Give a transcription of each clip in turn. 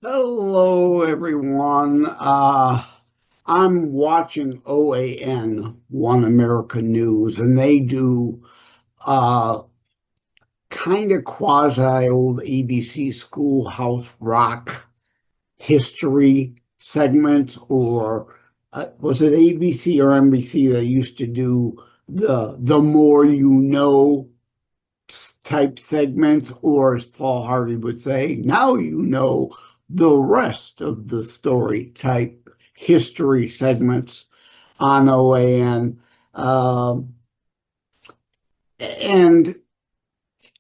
Hello, everyone. I'm watching OAN, One America News, and they do uh, kind of quasi old ABC Schoolhouse Rock history segments, or was it ABC or NBC that used to do the more you know type segments, or as Paul Harvey would say, now you know the rest of the story type history segments on OAN. Um, and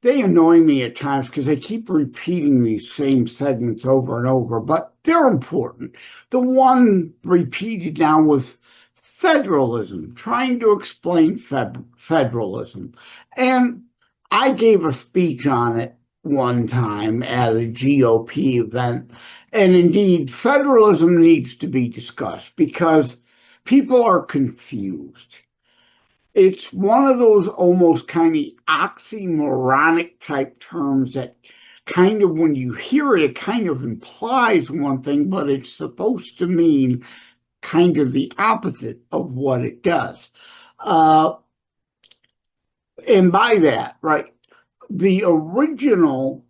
they annoy me at times because they keep repeating these same segments over and over, but they're important. The one repeated now was federalism, trying to explain federalism. And I gave a speech on it one time at a GOP event. And indeed, federalism needs to be discussed because people are confused. It's one of those almost kind of oxymoronic type terms that kind of, when you hear it, it kind of implies one thing, but it's supposed to mean kind of the opposite of what it does. Uh, and by that, right, the original,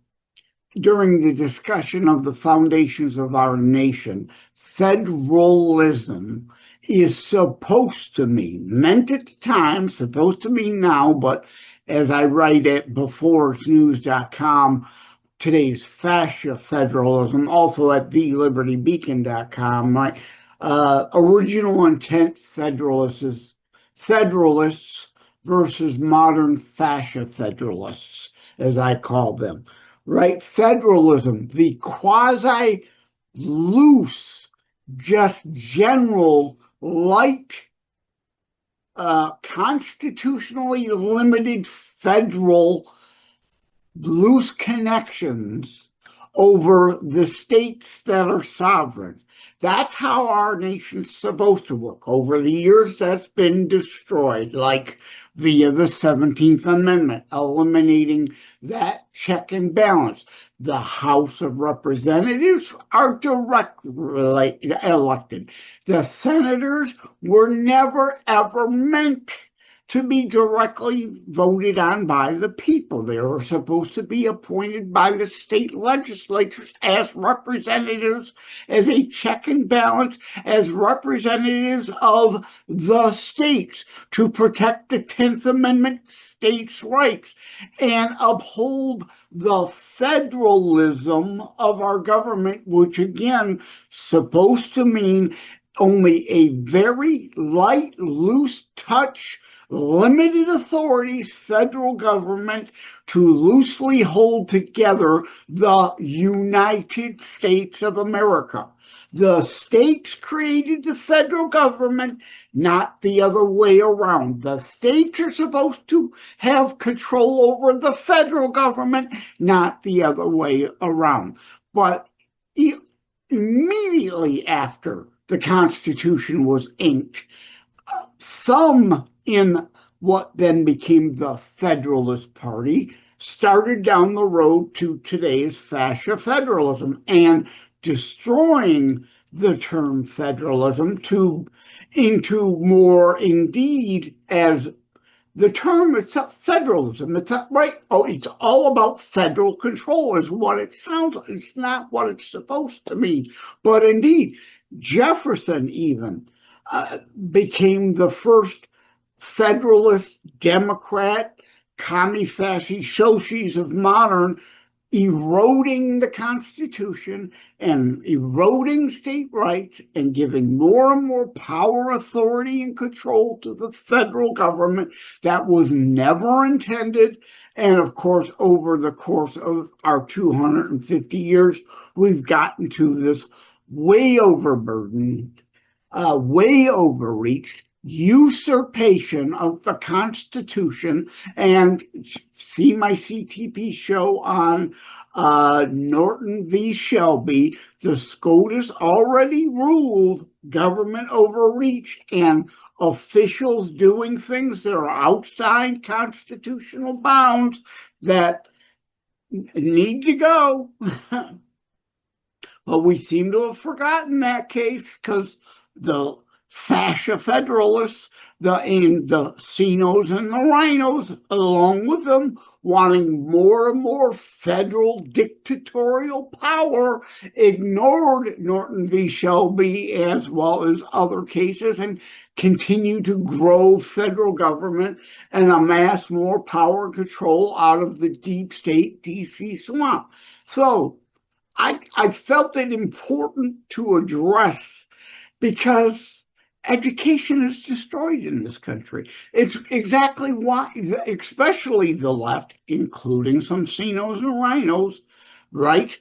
during the discussion of the foundations of our nation, federalism is supposed to mean, meant at the time, supposed to mean now, but as I write at beforeitsnews.com, today's fascia federalism, also at thelibertybeacon.com, right? Original intent federalists versus modern fascia federalists, as I call them, right? Federalism, the quasi loose, just general, light, constitutionally limited federal loose connections over the states that are sovereign. That's how our nation's supposed to work. Over the years, that's been destroyed, like via the 17th Amendment, eliminating that check and balance. The House of Representatives are directly elected. The senators were never, ever meant to be directly voted on by the people. They were supposed to be appointed by the state legislatures as representatives, as a check and balance, as representatives of the states to protect the 10th Amendment states' rights and uphold the federalism of our government, which again, supposed to mean only a very light, loose touch, limited authorities, federal government to loosely hold together the United States of America. The states created the federal government, not the other way around. The states are supposed to have control over the federal government, not the other way around. But immediately after the Constitution was inked, some in what then became the Federalist Party started down the road to today's fascia federalism and destroying the term federalism into more indeed as the term itself, federalism. It's not right. Oh, it's all about federal control, is what it sounds like. It's not what it's supposed to mean. But indeed, Jefferson even became the first Federalist, Democrat, commie fascist socios of modern, eroding the Constitution and eroding state rights and giving more and more power, authority, and control to the federal government that was never intended. And of course, over the course of our 250 years, we've gotten to this way overburdened, way overreached usurpation of the Constitution. And see my CTP show on Norton v. Shelby. The SCOTUS already ruled government overreach and officials doing things that are outside constitutional bounds that need to go. But we seem to have forgotten that case because the fascia federalists, and the CINOs and the rhinos, along with them, wanting more and more federal dictatorial power, ignored Norton v. Shelby as well as other cases and continue to grow federal government and amass more power and control out of the deep state DC swamp. So I felt it important to address because education is destroyed in this country. It's exactly why, especially the left, including some CINOs and rhinos, right?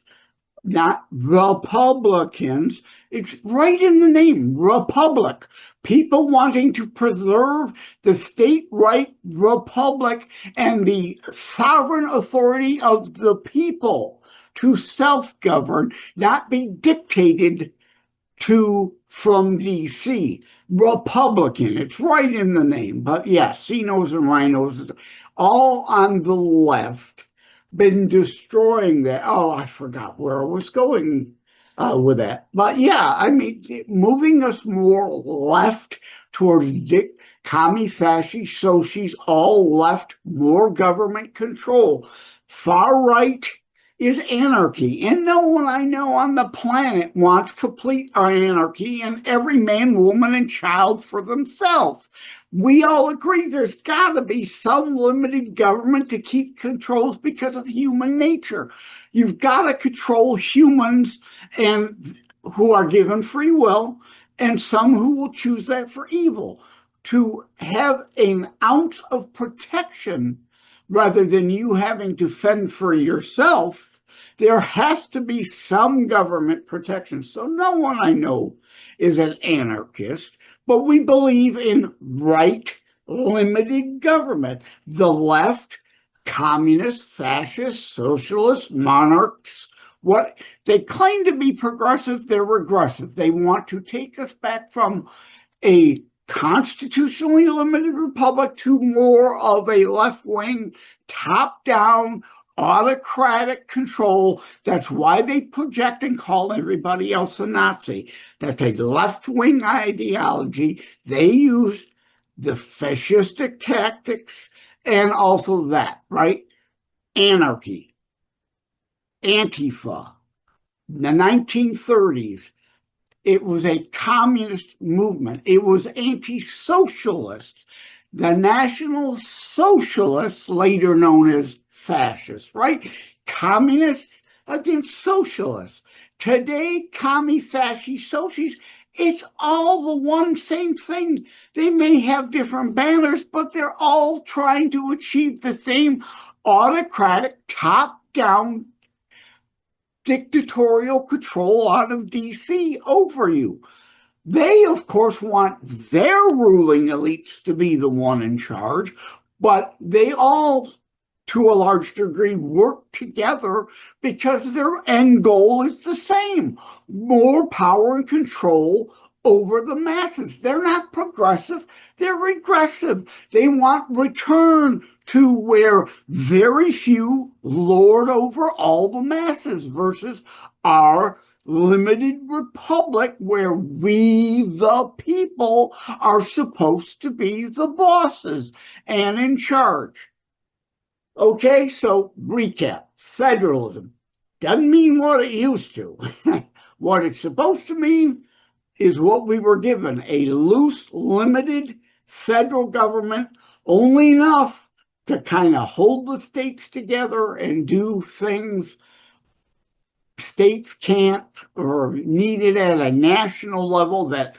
Not Republicans. It's right in the name, Republic. People wanting to preserve the state right republic and the sovereign authority of the people to self-govern, not be dictated to from DC. Republican, it's right in the name. But yes, CINOs and rhinos, all on the left, been destroying that. Oh, I forgot where I was going with that. But yeah, I mean, moving us more left towards commie, fasci, soci's, all left, more government control. Far right is anarchy. And no one I know on the planet wants complete anarchy and every man, woman, and child for themselves. We all agree there's got to be some limited government to keep controls because of human nature. You've got to control humans and who are given free will and some who will choose that for evil. To have an ounce of protection rather than you having to fend for yourself, there has to be some government protection. So no one I know is an anarchist, but we believe in right, limited government. The left, communists, fascists, socialists, monarchs, what they claim to be progressive, they're regressive. They want to take us back from a constitutionally limited republic to more of a left-wing, top-down, autocratic control. That's why they project and call everybody else a Nazi. That's a left-wing ideology. They use the fascistic tactics and also that, right? Anarchy, Antifa, the 1930s. It was a communist movement. It was anti-socialist. The National Socialists, later known as fascists, right? Communists against socialists. Today, commie, fasci, sociis, it's all the one same thing. They may have different banners, but they're all trying to achieve the same autocratic, top-down dictatorial control out of DC over you. They, of course, want their ruling elites to be the one in charge, but they all, to a large degree, work together because their end goal is the same: more power and control over the masses. They're not progressive, they're regressive. They want return to where very few lord over all the masses versus our limited republic where we, the people, are supposed to be the bosses and in charge. Okay, so recap. Federalism doesn't mean what it used to. What it's supposed to mean is what we were given: a loose, limited federal government, only enough to kind of hold the states together and do things states can't or needed at a national level that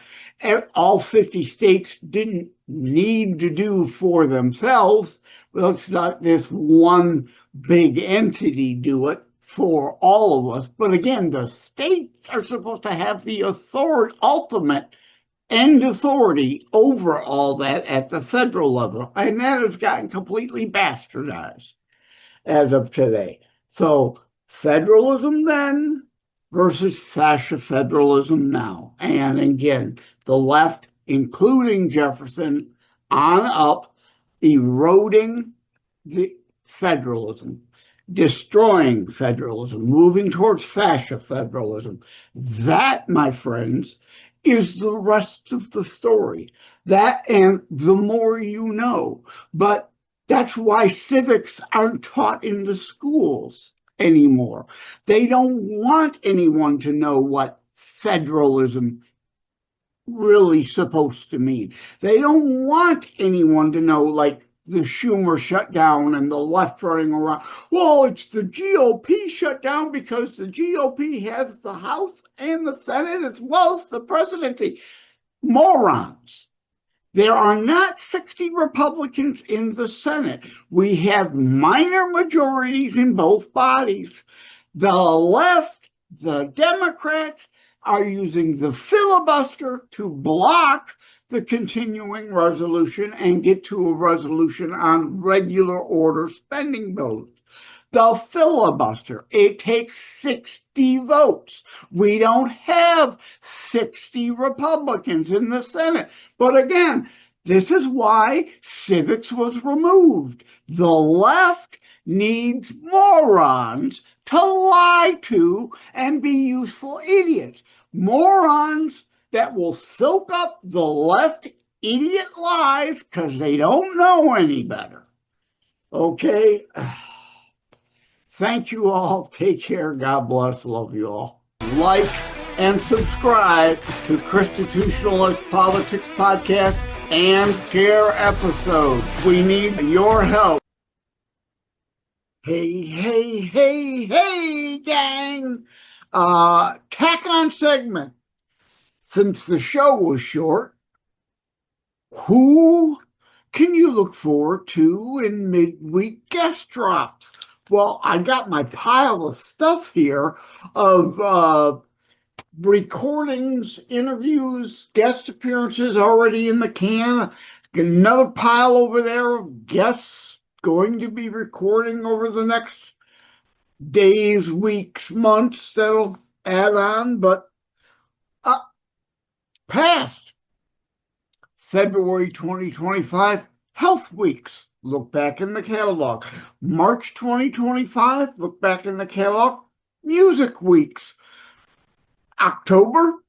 all 50 states didn't need to do for themselves. Well, it's not this one big entity do it for all of us. But again, the states are supposed to have the authority, ultimate end authority over all that at the federal level. And that has gotten completely bastardized as of today. So federalism then versus fascist federalism now. And again, the left, including Jefferson, on up, eroding the federalism. destroying federalism, moving towards fascist federalism. That, my friends, is the rest of the story. That and the more you know. But that's why civics aren't taught in the schools anymore. They don't want anyone to know what federalism really supposed to mean. They don't want anyone to know, like, the Schumer shutdown and the left running around. Well, it's the GOP shutdown because the GOP has the House and the Senate as well as the presidency. Morons. There are not 60 Republicans in the Senate. We have minor majorities in both bodies. The left, the Democrats, are using the filibuster to block the continuing resolution and get to a resolution on regular order spending bills. The filibuster, it takes 60 votes. We don't have 60 Republicans in the Senate. But again, this is why civics was removed. The left needs morons to lie to and be useful idiots. Morons that will soak up the left idiot lies because they don't know any better. Okay? Thank you all. Take care. God bless. Love you all. Like and subscribe to Constitutionalist Politics Podcast and share episodes. We need your help. Hey, hey, hey, hey, gang. Tack on segment. Since the show was short, who can you look forward to in midweek guest drops? Well, I got my pile of stuff here of recordings, interviews, guest appearances already in the can. Another pile over there of guests going to be recording over the next days, weeks, months that'll add on. But past February 2025 Health Weeks. Look back in the catalog. March 2025, look back in the catalog. Music Weeks. October,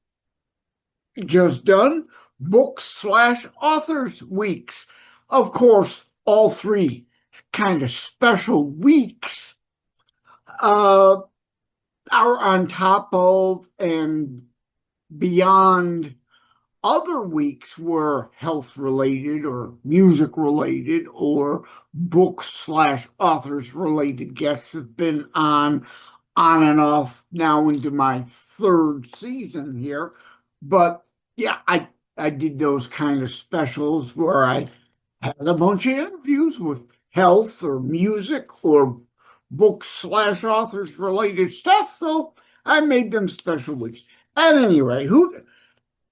just done. Books/authors weeks. Of course, all three kind of special weeks are on top of and beyond other weeks where health related or music related or books/authors related guests have been on and off now into my third season here. But yeah, I did those kind of specials where I had a bunch of interviews with health or music or books/authors related stuff. So I made them special weeks. At any rate,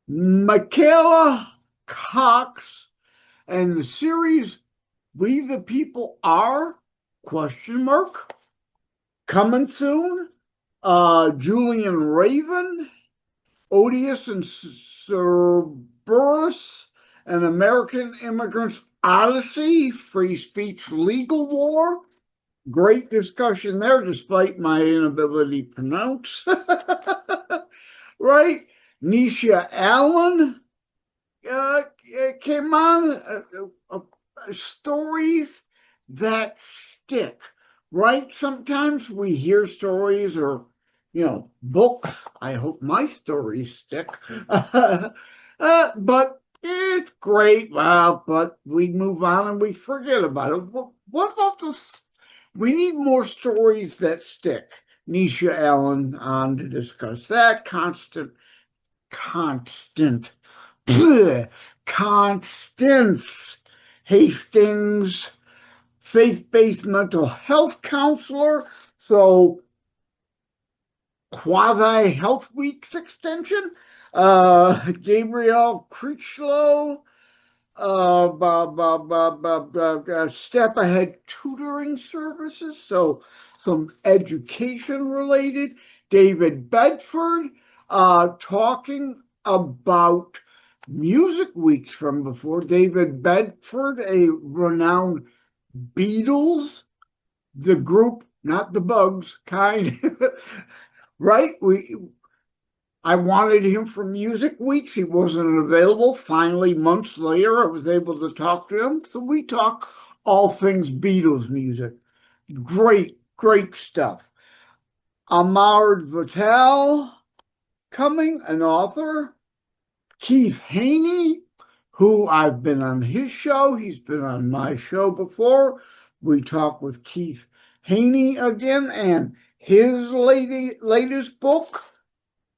Michaela Cox and the series We the People Are, ? Coming soon. Julian Raven, Odious and Cerberus, An American Immigrant's Odyssey, Free Speech Legal War. Great discussion there, despite my inability to pronounce. Right? Nisha Allen came on. Stories that stick, right? Sometimes we hear stories or, books. I hope my stories stick. But it's great. Wow, but we move on and we forget about it. What about this? We need more stories that stick. Nisha Allen on to discuss that. Constance Hastings, faith-based mental health counselor. So quasi health weeks extension. Gabrielle Critchlow, step ahead tutoring services. So some education related. David Bedford, talking about music weeks from before. David Bedford, a renowned Beatles, the group not the bugs kind, right? I wanted him for Music Weeks. He wasn't available. Finally, months later, I was able to talk to him. So we talk all things Beatles music. Great, great stuff. Amard Vitale coming, an author. Keith Haney, who I've been on his show. He's been on my show before. We talk with Keith Haney again, and his latest book,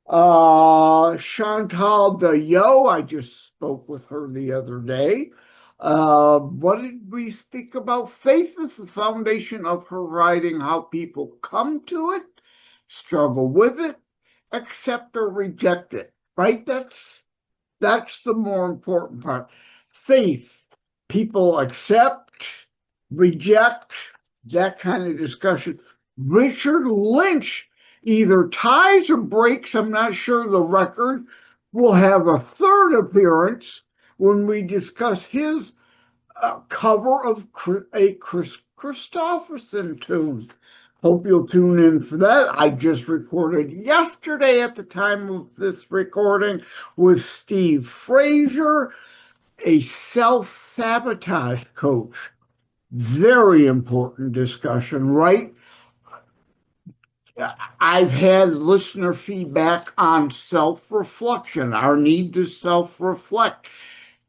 Chantal Dayo. I just spoke with her the other day. What did we speak about? Faith is the foundation of her writing, how people come to it, struggle with it, accept or reject it, right? That's the more important part. Faith, people accept, reject, that kind of discussion. Richard Lynch either ties or breaks, I'm not sure the record, will have a third appearance when we discuss his cover of a Chris Christopherson tune. Hope you'll tune in for that. I just recorded yesterday at the time of this recording with Steve Fraser, a self-sabotage coach. Very important discussion, right? I've had listener feedback on self-reflection, our need to self-reflect.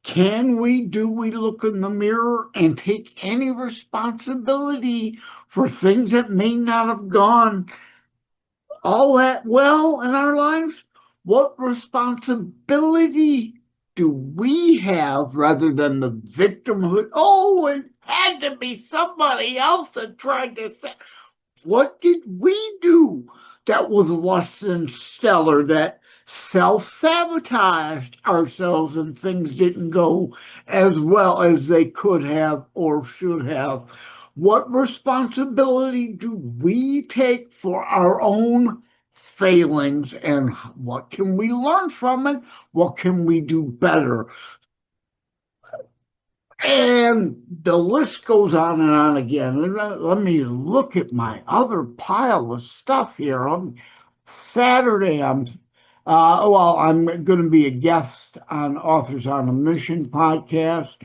Do we look in the mirror and take any responsibility for things that may not have gone all that well in our lives? What responsibility do we have rather than the victimhood? Oh, it had to be somebody else that tried to say. What did we do that was less than stellar, that self-sabotaged ourselves and things didn't go as well as they could have or should have? What responsibility do we take for our own failings, and what can we learn from it? What can we do better? And the list goes on and on again. Let me look at my other pile of stuff here. Saturday, I'm going to be a guest on Authors on a Mission podcast.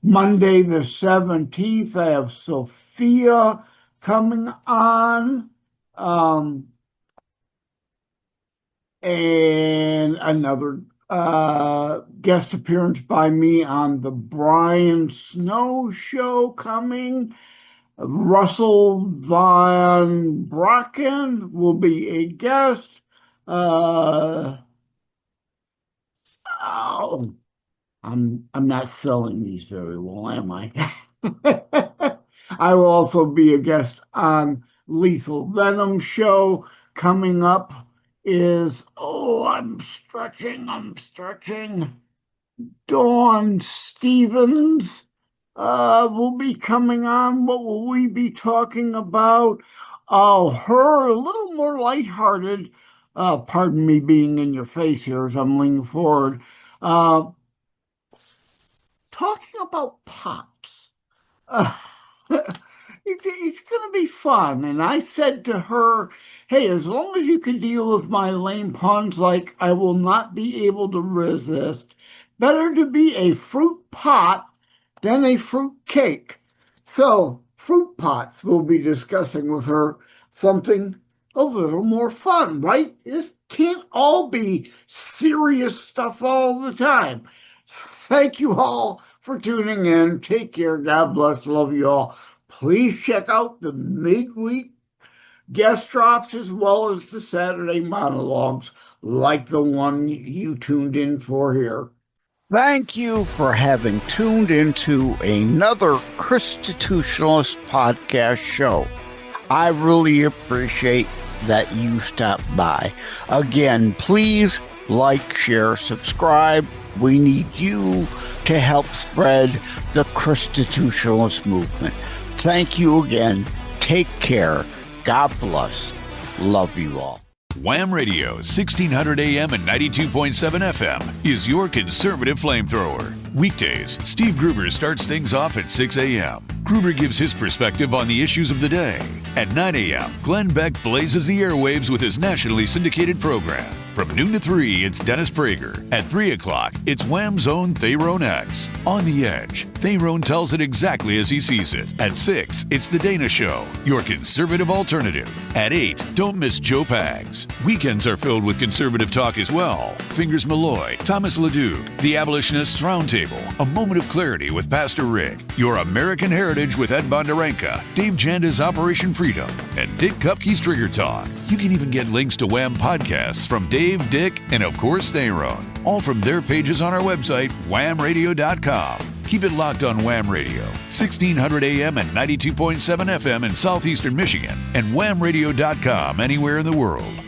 Monday the 17th, I have Sophia coming on. And another guest appearance by me on the Brian Snow Show coming. Russell Von Bracken will be a guest. I'm not selling these very well, am I? I will also be a guest on Lethal Venom Show. Coming up is, I'm stretching. Dawn Stevens will be coming on. What will we be talking about? Her, a little more lighthearted. Pardon me being in your face here as I'm leaning forward. Talking about pots. It's going to be fun. And I said to her, hey, as long as you can deal with my lame puns, like I will not be able to resist, better to be a fruit pot than a fruit cake. So fruit pots, we'll be discussing with her something a little more fun, right? This can't all be serious stuff all the time. So thank you all for tuning in. Take care. God bless. Love you all. Please check out the midweek guest drops as well as the Saturday monologues like the one you tuned in for here. Thank you for having tuned into another Constitutionalist podcast show. I really appreciate that you stopped by. Again, please like, share, subscribe. We need you to help spread the Constitutionalist movement. Thank you again. Take care. God bless. Love you all. Wham Radio, 1600 AM and 92.7 FM is your conservative flamethrower. Weekdays, Steve Gruber starts things off at 6 a.m. Gruber gives his perspective on the issues of the day. At 9 a.m., Glenn Beck blazes the airwaves with his nationally syndicated program. From noon to 3, it's Dennis Prager. At 3 o'clock, it's Wham's own Thayrone X. On the Edge, Thayrone tells it exactly as he sees it. At 6, it's The Dana Show, your conservative alternative. At 8, don't miss Joe Pags. Weekends are filled with conservative talk as well. Fingers Malloy, Thomas LeDuc, The Abolitionists Roundtable, A Moment of Clarity with Pastor Rick, Your American Heritage with Ed Bondarenka, Dave Janda's Operation Freedom, and Dick Kupke's Trigger Talk. You can even get links to Wham podcasts from Dave, Dick, and of course Thayrone, all from their pages on our website, whamradio.com. Keep it locked on Wham Radio, 1600 AM and 92.7 FM in southeastern Michigan, and whamradio.com anywhere in the world.